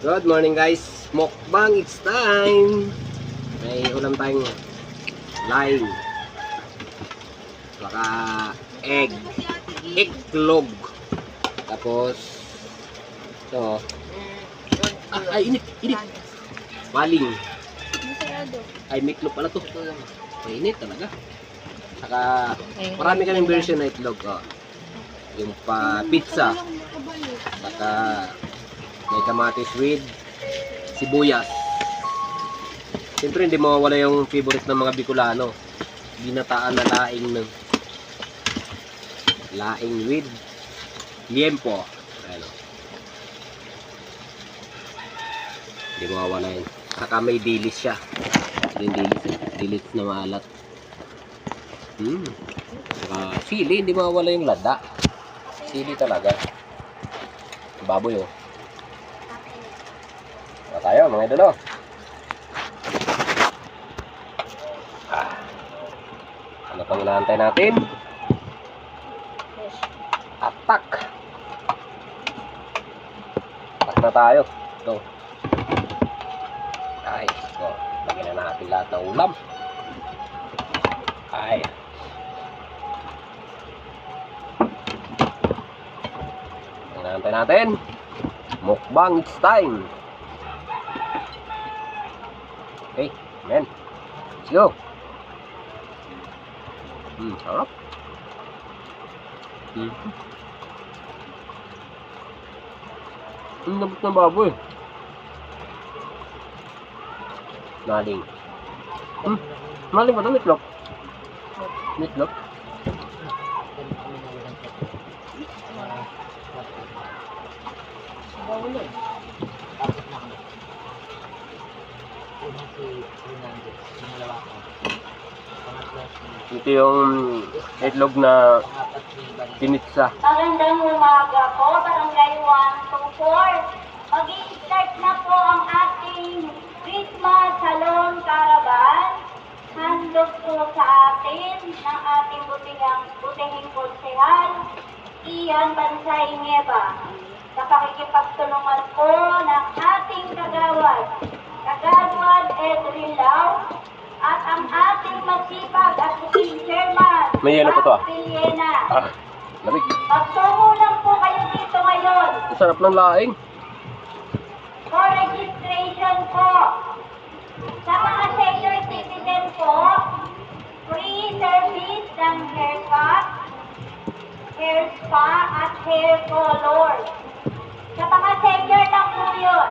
Good morning guys, mukbang, it's time. May ulam tayong laing, saka itlog, tapos ito, init, maling, ay miklog pala to, mainit talaga. Saka marami kaming version na itlog, yung pa pizza, saka may kamatis with sibuyas. Siyempre hindi mawawala yung favorite ng mga Bicolano, ginataan na laing with liempo. Ano, hindi mawawala yun. Saka may dilis siya, yung dilis na maalat. Saka sili, hindi mawawala yung lada, sili talaga. Baboy tayo mga idolo. Ano pang inaantay natin? Atak na tayo. Ito. Ay, lagyan na natin lahat ng ulam. Ay, inaantay natin. Mukbang, it's time. Okay, amen. Let's go. Sarap. Labot na baboy. Maling. Maling ba ito? Mitlog? Mitlog? Ito yung itlog na pinitsa. Magandang umaga po, Barangay 124. Mag-i-start na po ang ating Christmas Salon Caravan. Handog po sa atin ng ating butihing konsehal, Ian Bansay Nieva. Sa pakikipagtulungan po ng ating kagawad Edwin Lau, at ang ating masipag at buking chairman, May yelo pa to Piliena. Lamig. Magtungo lang po kayo dito ngayon. Ang sarap ng laing. For registration po. Sa mga senior citizen po, free service ng haircut, hair spa at hair color. Sa mga senior lang po yun.